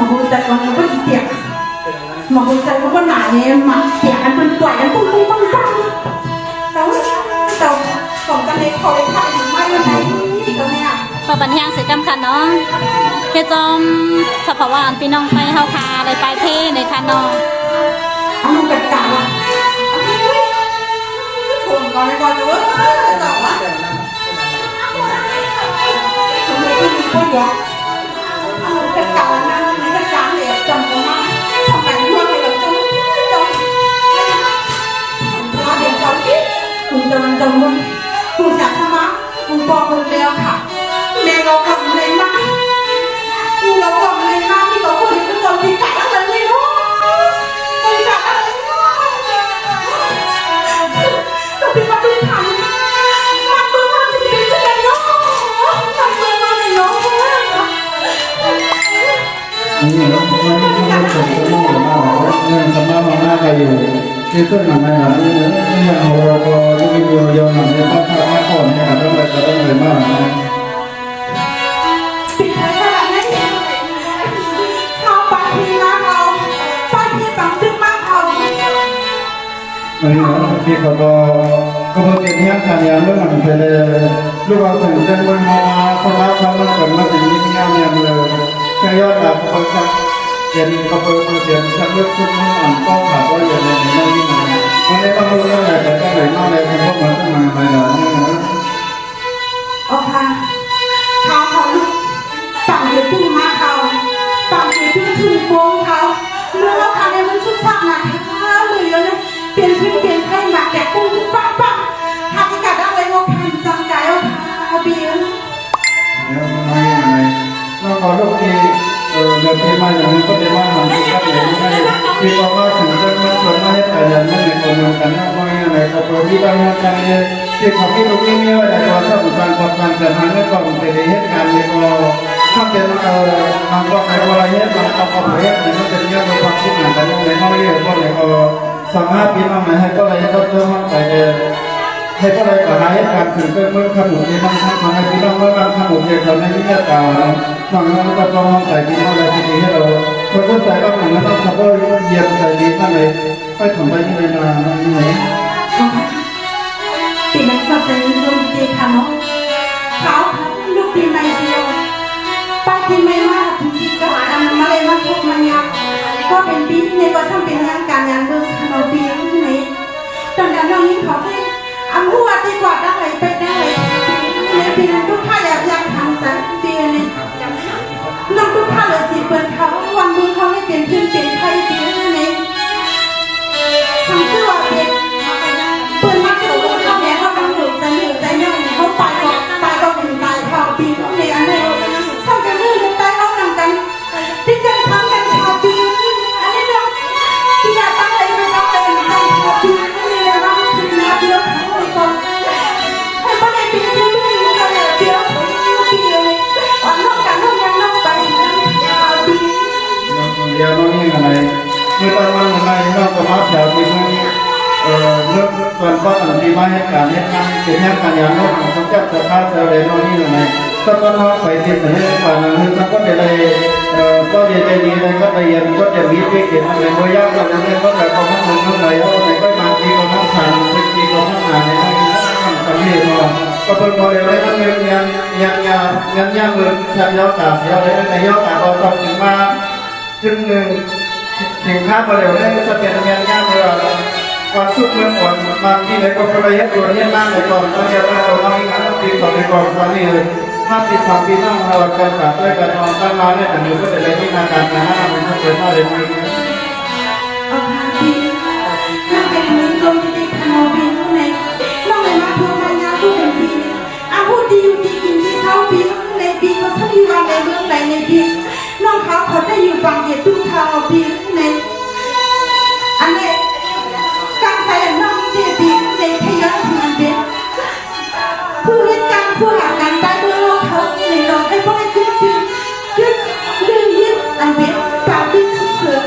mà hồi tại còn nó có gì tiệc mà hồi tại nó có nải này mà tiệc ăn bên quậy ăn tung tung băng băng đó tàu còn cái này khỏi phải mai bên này thì có nghe พอบันเทิงเสร็จจำคันเนาะเฮจอมสภาวะพี่น้องไปเฮาคาอะไรไปเท่ในคันเนาะ ăn không cật cả thùng còn này còn nữa giỏi quá không biết cái gì quá vậy ăn không cật cả là ăn mấy cái tráng để trồng của nó xong cảnh hương thì là trông ra để cháu ít cùng trồng luôn cùng chả sao má cùng bò cùng đeo cả đeo gấu cầm lên má cùng gấu cầm lên má thì có cùng cái cầm thì cả các lần đi thôi cùng cả các lần tapi patu kan jadi jadi no tapi mana no ini loh mana sama mana kayu itu namanya ini yang orang ini yang namanya apa kon ya ada mereka ada mana kau pagi lah kau pagi bangun mak kau iniที่เขาเป็นที่การยามเรื่องมันเป็นลูกเราถึงเส้นบนมาสมาสมันเกิดมาถึงยิ่งยามยามเลยแค่ยอดดาบเขาจะเย็นเขาเปิดเสียงชักเลือดขึ้นมันก็ขาดว่าอย่างไรในนั่งยิ่งมันวันนี้ต้องรู้เรื่องอะไรแต่ต้องไหนนอกอะไรคนพวกมันขึ้นมาอะไรหรอโอเคเขาต่างเด็กที่มาเขาต่างเด็กที่ถึงโปงเขาเมื่อเราทำเนี่ยมันสุดสักนะเลยเลยเปลี่ยนพื้นเปลี่ยนใครหนักแกะกุ้งปังปังทำให้กระด้างเลยงงทันจังใจเอาเบียร์แล้วมาอย่างไรเราขอลูกที่เดินที่มาอย่างนี้ก็จะมาหมันที่ก็อย่างนี้ที่เขาว่าถึงเรื่องนั้นคนมาให้แต่ยันนั่นในคนเดียวกันนะว่าอย่างไรเขาเปิดที่บางอย่างเนี่ยที่เขาคิดลูกนี่เนี่ยแต่ตัวสับสนกับการแต่ทางนี้ก็เป็นเหตุการณ์เนี่ยก็ถ้าเป็นบางคนในวารเหตุบางคนก็เหตุเนี่ยมันเป็นเรื่องความคิดเหมือนกันในห้องเรียนก็เลยก็สามารถพี่น้องไหนให้ก็เลยก็เพิ่มไปให้ก็เลยก็หาเหตุการณ์ถึงเป็นเมื่อขนุนที่มันทำให้พี่น้องเมื่อบางขนุนเนี่ยเขาในนี้เนี่ยต่างบางนั้นก็ต้องใส่พี่น้องอะไรที่ให้เราคนต้นใจก็เหมือนนั้นต้องทำก็เยี่ยมใจดีนั่นเลยไปทำไปที่ไหนมาที่ไหนปีนั้นก็เป็นดวงดีค่ะเนาะเขาลูกปีใหม่เดียวป้าปีใหม่มากจริงๆก็ทำมาเลยมาพบมันยักก็เป็นปีในก็ทำเป็นงานการงานเบื้องขนมปีนี้ตอนนั้นน้องยิ่งเขาให้อันหัวดีกว่าได้ไปได้ในปีนั้นทุกท่าอยากทำสักปีนี้น้องทุกท่าเลยสิเปิดเขาวันมือเขาให้เปลี่ยนขึ้นเปลี่ยนไทยปีนี้ทำตัวเป็นเปิดมาคือเขาแม่เขาต้องหนุนใจหนุนใจย่อยเขาไปก็ถึงตายข่าวปีนี้อันนี้สร้างกันเรื่องตายเขาหนังกันที่กันทำกันข่าวปีอันนี้เราที่อยากตั้งใจไม่ต้องเป็นใจข่าวปีนี่เลยว่าคือนาเดียวทั้งหมดก่อนให้ประเด็นปีนี้ก็เลยเดียวปีเลยวันนอกกันนอกยังนอกไปข่าวปีอย่าน้องยิ่งอะไรเมื่อตอนวันอะไรเราก็มาแถวที่นี่เรื่องส่วนก็อันที่มาให้การให้งานเป็นงานการอย่างน้อยของเจ้าจะพาเจ้าเลยน้องยิ่งอะไรสักวันเราไปที่ไหนฝ่ายนั้นสักวันเดี๋ยวก็เดี๋ยวจะดีเลยก็ไปเรียนก็จะมีวิกฤตอะไรเมื่อยากก็จะเรียนก็แบบเขาทั้งหมดทั้งหลายเอาไหนก็มาทีก็ทั้งผ่านทีก็ทั้งงานในห้องนี้ทั้งสำเร็จมาก็เป็นโมเดลเลยทั้งยังเหมือนชาวยาวกาเสียวเลยในยาวกาเราทำถึงมาถึงหนึ่งสินค้าโมเดลเลยจะเป็นยังเลยวันสุดเมื่อก่อนบางที่ไหนก็ไปเฮ็ดตัวเฮ็ดหน้าเลยก่อนตอนนี้เราเอาอีกครั้งปีก่อนไปก่อนตอนนี้เลยถ้าปีสามปีนั่งเราการกลับด้วยกันนอนตั้งมาเนี่ยแต่หนูก็จะได้ที่นาการนะฮะมันก็เกิดมาเลยมั้ยเอาหาปีนั่งเป็นมือลมที่ขนมปีข้างในน้องเลยมาพูดกันยาพูดเป็นปีอาพูดดีอยู่ดีกินที่เท้าปีในปีก็ถ้าอยู่วันในเมืองไหนในปีน้องเขาเขาได้อยู่ฝั่งเหยียดตุ้งเท้าปีในอันนี้การใส่น้องที่ปีในพยานงานเด็กผู้เล่นการผู้หลักการได้เมื่อเราเขาในเราให้พวกให้ยึดอันเด็กปราบดึงเสือ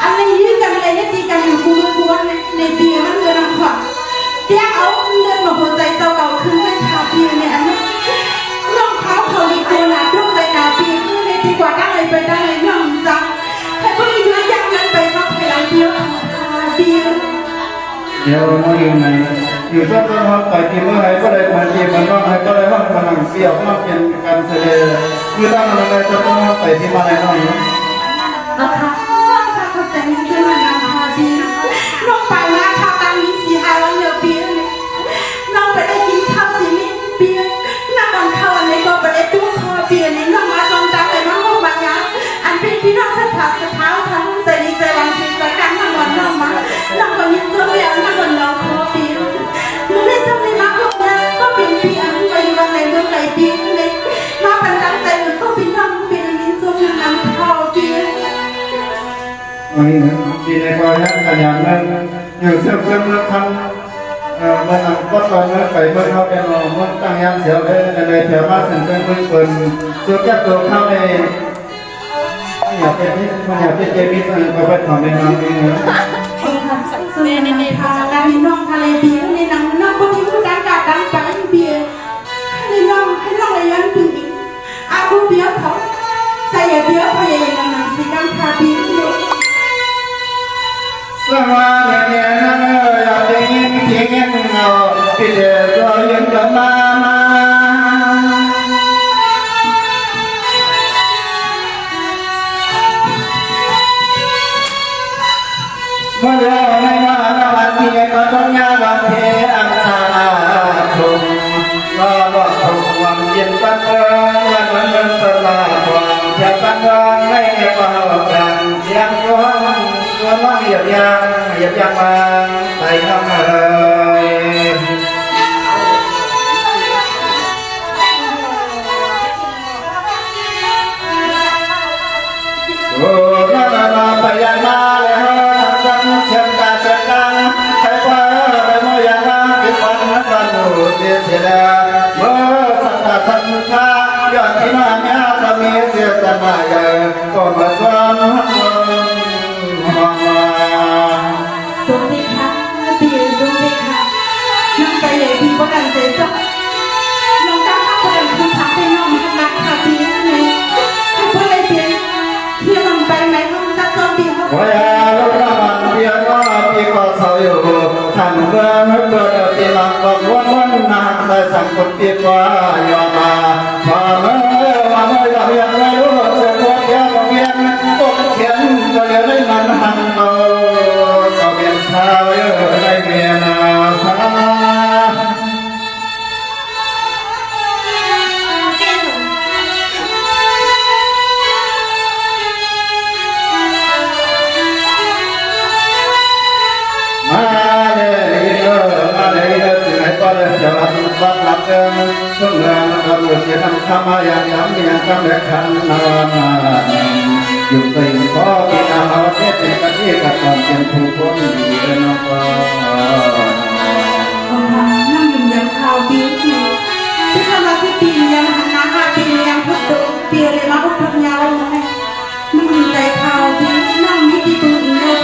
อันนี้ยืดกันเลยให้ตีกันอยู่กูวันในปีมันเงินรางวัลเดี๋ยวเอาเงินมาหัวใจเจ้าเราคืนให้ชาวปีเนี่ยอันนี้น้องเขาเขาดีตัวหนาดวงใจหนาปีในปีกว่าได้เลยไปได้เลยน้องจัง เดี๋ยวน้องอยู่ไหนอยู่ต้นต้นห้องไปกินเมื่อไหร่ก็เลยมากินมันน้องให้ก็เลยห้องกำลังเปรี้ยวห้องเป็นการแสดงคือตั้งอะไรต้นต้นห้องไปที่มาอะไรน้องอยู่ นะคะถ้าเขาแต่งขึ้นมานะคะดีน้องไปนะข้าวตังนี้สีหาแล้วเหลือเพียงน้องไปได้กินข้าวสีมิ้นเปียน้ำมันข้าวในก็ไปได้ตู้คอเปียนี่น้องมาจงจำเลยน้องห้องบางอย่างอันเป็นพี่น้องสถาสถาทั้งใส่ดีใจวันที่ประกันทั้งวันน้องมาน้องก็ยิ้มเจ้าอย่างน้องก็น้องคอเปียมึงได้ทำในมาพวกนั้นก็เป็นพี่อันไปอยู่วันไหนเมื่อไหร่เปียเลยมาปันตั้งใจหรือก็เป็นน้องเป็นลิ้นส้มน้ำข้าวเปียปีในกอยกันอย่างนั้นอยู่เสื่อมเสื่อมทำเมื่อก็ตอนเมื่อไปเมื่อเขาเป็นเมื่อตั้งยามเสียวในแถวบ้านเส้นเป็นเปิดตัวแก้ตัวเข้าในอยากเป็นที่มันอยากเป็นเจมิสก็ไปทำเป็นน้ำเองนะส่วนในพาการในน้องทะเลเบียในหนังน้องคนที่ผู้การการดังไปเบียในน้องให้น้องเลยยันถึงอาบุเบียเขาใส่เบียพยายามนำสีดำคาเบียเลยสวัสดีนะอยากได้ยินเสียงเงาที่เดือดร้อนกันมาเมื่อไรมาหน้าวันที่ก็ต้องยาบางเทอังสาทุกก็บอกทุกวันเย็นตั้งเอิญวันวันสลายความเจ็บตั้งเอิญไม่เก็บเอากันเสียงร้องตัวน้องเหยียบยางมาไปทำอะไรโอ้ยมาไปยังมาเลยทำเชื่อมตาเชื่อกันใครว่าไปมอยางกินวันวันดูเสียเสียเมื่อสัตว์สัตว์ข้าย้อนที่มาเนี่ยก็มีเสียจะมาใหญ่ก็มาสวมสวัสดีค่ะเบียร์สวัสดีค่ะน้องใจใหญ่พี่ก็ดังใจจ้ะน้องจ้าก็ดังคือพักให้น้องรักค่ะเบียร์เลยให้พ่อเลยเบียร์เที่ยวลงไปไหมน้องจับตัวเบียร์เขาว่าลูกน้ำเบียร์ว่าปีก็เศร้าอยู่ท่านเมื่อเมื่อเกิดปีหลังก็วันนานใจสังคมปีกว่ายอมมาพอเมื่อวันเมื่อเรียนไม่รู้เสียงว่าเพียงเพียงก็เขียนก็เลยได้มันหันเมาก็เบียนสาวเยอะได้เบียนสาจะรับบัตรรับเงินช่วงเงินก็รู้เสียน้ำคำมาอย่างย้ำอย่างคำเล็กขันนอนอยู่ไปขอพิจารณาเทศเป็นกะทิกับตอนเป็นผู้คนดีน้องก็นั่งอยู่ยังข่าวบีนี่ที่ทำมาที่ปียังหันหน้าหาปียังพุทธเปียเลยมาพุทธยาวเลยนั่งอยู่ใจข่าวบีนั่งมิติตุนเลย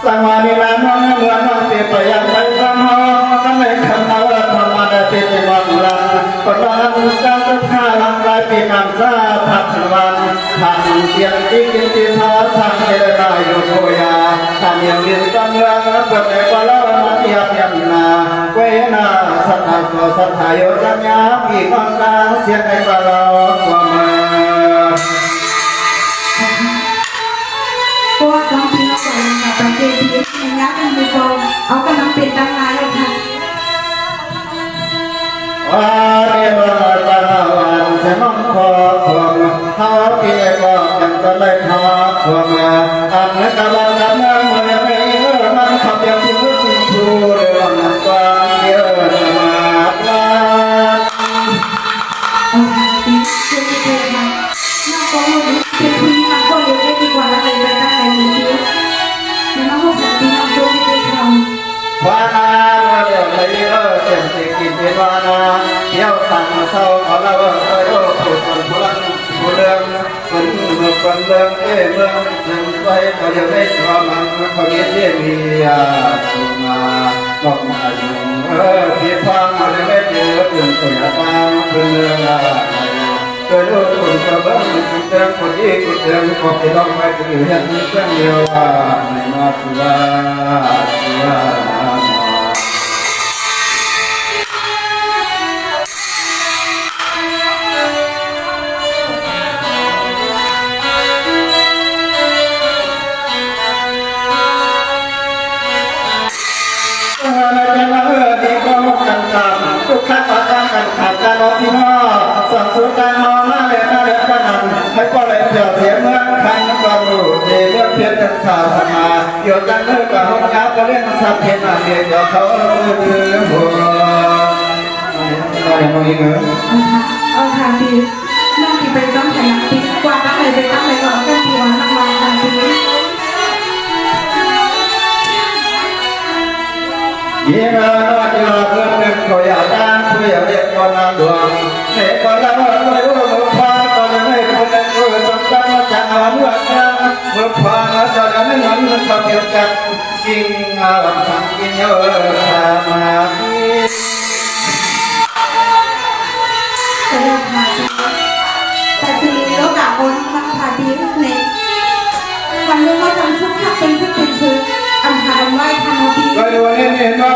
สังวานิลานองเมื่อน้องเปียไปยังไปฟังฮอก็ไม่คำเอาธรรมะได้เป็นวันลังก็นอนจ้าตุข้าลังกายปีน้ำซาผัดวันผัดเสียงที่กินที่ท้อสั่งเจริญได้อยู่โคยาทำอย่างนี้ตั้งเรื่องเปิดในกว่าเรามาเทียบยันนาเวนาสัทธาตัวสัทธาโยจัญญาปีกองกลางเสียงในกว่าเราความเมื่อเพราะว่าน้องพี่น้องคนนึงบางทีที่ยักษ์เป็นมือกองเอากำลังเป็นดังไงเลยค่ะว่าเรียบร้อยตาวันเสียน้องพอความเขาเกี่ยวกับยังจะไม่พอความอันนั้นกำลังจะนั่งเมื่อไม่มันขับยังที่รู้ที่ทูเรื่องนั้นความเยอะมาบ้านปีเชื่อที่เธอค่ะน้องก็รู้เป็นผู้หญิงก็เร็วได้ดีกว่าอะไรไปตั้งแต่มือเดียวน้องก็สันติน้องดูไม่ได้ทำว่าเดี๋ยวไม่เต็มที่กินเป็นวานาเที่ยวสั่งเศร้าขอเราผู้คนผู้รักผู้เรื่องคนเมื่อคนเรื่องเมืองซึ่งไปก็เดี๋ยวได้สวมันเขาเยี่ยมมีสุมาบอกมาอยู่ที่ฟังมาได้เจอตื่นตัวตามเพื่อนเรื่องอะไร เกิดคนกระเบื้องสุดแรงคนที่กุศลขอบที่ต้องไปถึงเห็นเส้นเดียวว่าในมาสุราสุรา ทุกขั้นตอนการขาดการรอที่นอสั่งสูงการนอนหน้าเลยหน้าเลยพนันให้ก็เลยเสียเสียเมื่อคันก็รู้เสียเมื่อเพียรจะสาวสมาโยกันเลิกกับห้องยาก็เล่นสัตว์เพียรเดียวเขาหัวอะไรน้องอีกเหรอเอาค่ะพี่น้องที่ไปต้องขยันปีกว่าตั้งเลยไปตั้งเลยก่อนก็ปีวันละวันค่ะพี่ยิ่งนอนยาเพื่อนก็อยากดังช่วยเรียกคนนำดวงเสกคนละคนไม่รู้มือพาก็จะไม่คนเล่นรู้สมกันว่าจะเอาเมื่อจะมือพาจะจะไม่เหมือนมันเขาเกี่ยวกับสิ่งอะไรทั้งกินเยอะมาจะเลิกมาแต่ทีนี้โลกาบนมันพาดีในวันนึงเราทำสุขภาพเป็นสุขเป็นซื้ออันหารไหวทางดีก็ดูเห็นว่า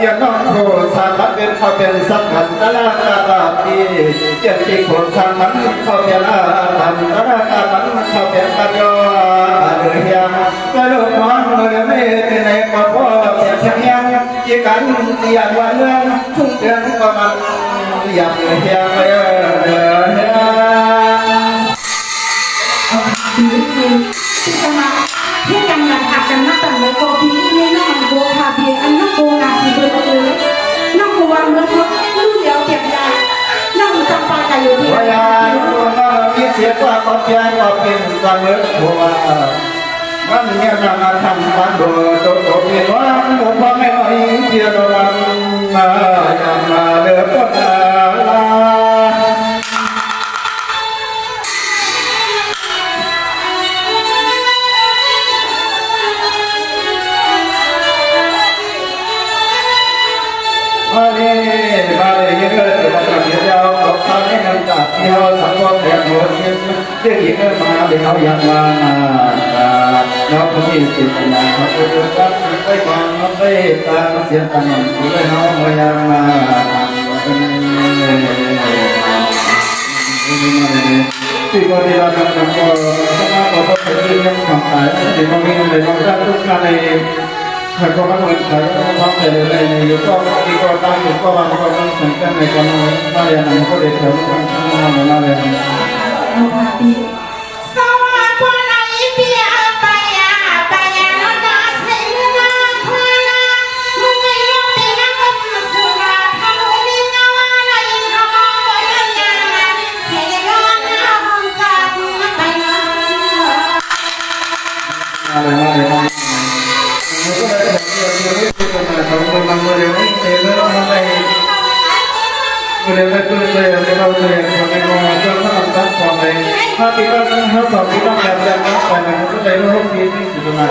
อย่างน้องโคสารพัดเป็นเขาเป็นสักขันตลาดตาดีเจ็บที่โคสารมันเขาเป็นอาถรรพ์ตลาดมันเขาเป็นปัญญาเรียงก็ดูมองเลยไม่ในก็พอเป็นเพียงยี่กันอย่างวันเรื่องทุ่งเดือนก็มันอยากเฮียไปดีเลยที่จะมาเที่ยงอย่างหักกันนักแต่งเลยโกพีนี่น้องโกพาเบียอันน้องโกนาสีเบอร์เลยน้องโกวันเมื่อเขาลูกเดียวเก็บยาน้องจำปาใจอยู่ที่ว่ายามีเสียกว่าก็เพียงก็เป็นสมุนหัวมันเนี่ยนำมาทำบ้านโดโดโดเพียงว่าหมู่พ่อแม่ไม่เพียงวันมาอย่างมาเลือดตาลามาเลยยังเกิดมาจากเดียวขอบคุณให้นำจากเดียวสังคมเรียนรู้ที่เรื่องหญิงมาเดี๋ยวยังมาน้องคนที่สิบนาเขาไปดูกันไปฟังไปตามเสียงตันสุดน้องยังมาที่ก็ได้รับการนำก็สมาคมเป็นเรื่องของสายที่มองเห็นในมองได้ทุกการในถ้าก็มันเหมือนกันก็ต้องแต่เลยในยุคก็ที่ก็ตั้งยุคก็บางคนต้องสังเกตในคนนั้นมาเรียนนั้นก็เด็กเขาต้องทำงานมาเรียนเอาพาดีสวัสดีคนไหนเปียไปไปน้องจะใช้เงินพนามึงไม่ยอมเป็นนักสุราทำให้ลิงเอาอะไรทำเอาไว้ยังไงเสียย้อนน้ำกันไปนะมาเลยก็ได้เห็นเรื่องนี้ที่เป็นของคนบางคนไม่เห็นแล้วไม่คนไม่คุ้นเคยไม่เข้าใจคนไม่มองก็ถ้าทำตามความไปถ้าปีก็ต้องหาสอบปีต้องแบบอย่างนั้นไปมันก็ได้รู้ที่ที่สุดมา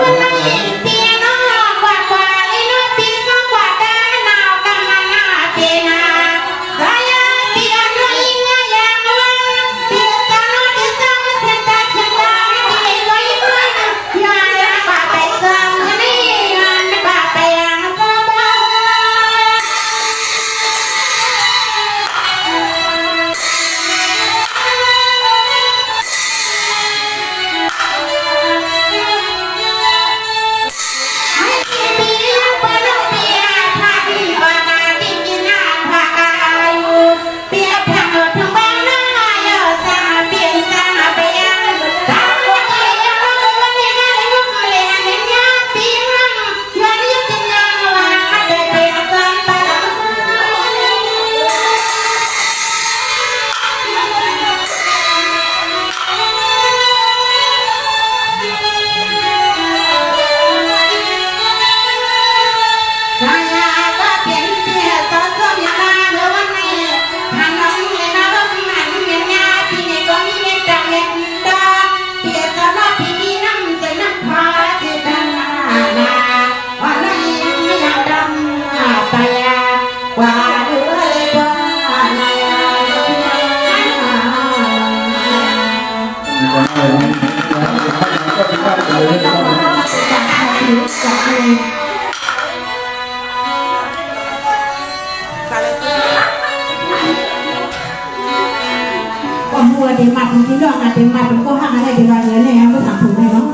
เดี๋ยวมาถึงที่ดอกนะเดี๋ยวมาถึงก็ห้างอะไรเดี๋ยวมาเลยเนี่ยก็ถามถึงได้เนาะ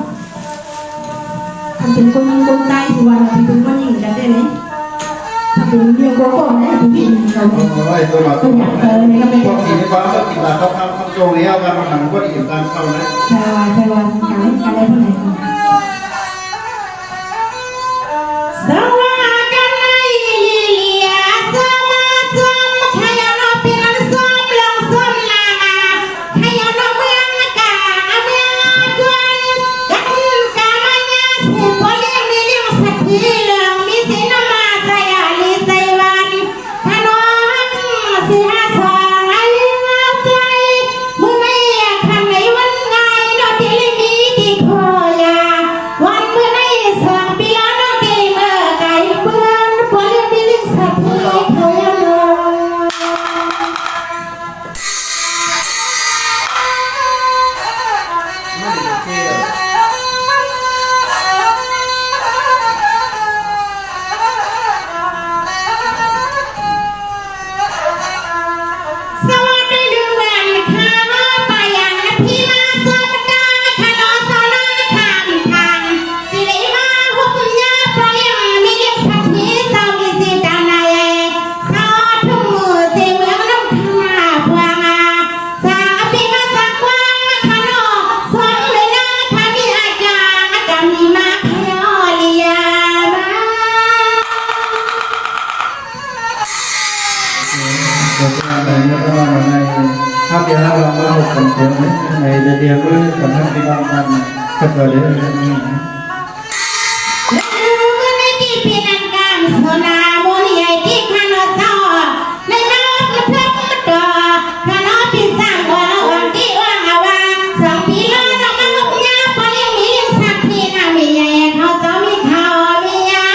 ทำเป็นคนใต้ที่ว่าเราเป็นคนหญิงจะได้เลยทำเป็นเรื่องโกโก้เนี่ยที่เรา ไอ้ตัวมา ก็อยากเจอเนี่ยก็ไม่ พว ได้ กที่บ้านก็กินแต่เขาทำโจงนี้เอาการมาหันก็อิ่มตามเขานะ ใช่ว่าการเท่าไหร่สวัสดีกันไอ้ลิลิอาสมาสมขยานอเป็นอันสมลงสมลาขยานอเมืองกาเมืองกวนกันกามันยาสิบเลี้ยงมีเลี้ยงสักทีเรื่องมีสินมาใจอาลิใจวันขนมสิหาสองอาลิมาใจมือไม่ขันในวันไงดอกที่ลิมีดีคอยาวันเมื่อในสองปีแล้วน้องเกมไก่เปื้อนปนเลี้ยงมีเลี้ยงสักทีเขายังรอ ไม่ได้เที่ยว สวัสดีดูแลค่ะปายังพี่มาสวดกาขนมสลายข้างทางสิริมาหุบยาปล่อยมีเลี้ยงสักทีสามีสิตาในสาธุมือสิเมืองน้ำข้าพวงสาพี่มาสักวางขนมสวงเลยนะถ้ามีอาจารย์จะมีมาขยอเลียมา เดี๋ยวอะไรเมื่อวันในภาพเดียวเรามาหกคนเดียวในเดียวก็กับท่านที่บ้านกันก็เกิดเรื่องนี้ ในที่เพียงการสนาบุญใหญ่ที่ขนมเจ้าในน้ำกระเพาะต่อขนมพิซซ่าวันที่ว่างวางสองพี่น้องน้องมาหุบยาพอยังมีสักทีนะมีใหญ่เขาจะมีเขามียา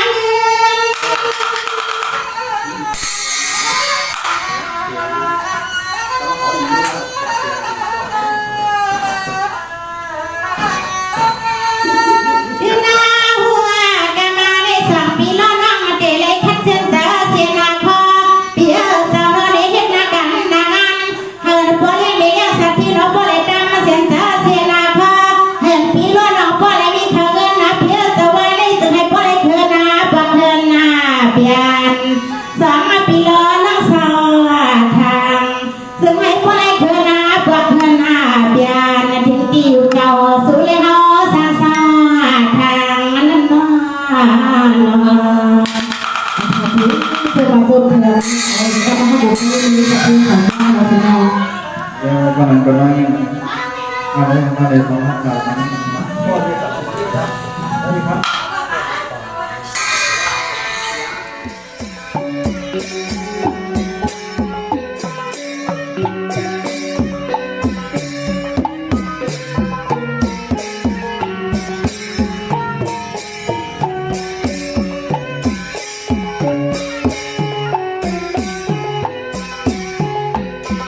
ดินาหัวกันมาในสองปีล้อน้องมาเตะเลยคัดเส้นเตอเสียนาคอเปียจะมาได้เห็นหน้ากันนานเฮิร์นพอเลี้ยงเลี้ยงสักทีเราพอได้ตั้งมาเส้นเตอเสียนาคอเฮิร์นปีล้อน้องพอได้มีเธอเงินนะเปียจะว่าได้จะให้พอได้เธอนะบังเฮิร์นนะเปียนสองมาปีล้อน้องสาวทางซึ่งให้พอได้เธอนะบังเฮิร์นนะเปียนทิ้งที่อยู่เก่าสุเลหอสาสาทางนั้นน้อคือมาพูดถึงก็มาให้ดูที่มีสักทีของบ้านเราสิเนาะ เดี๋ยววันนั้นก็น้อยมาได้สองพันบาทนะ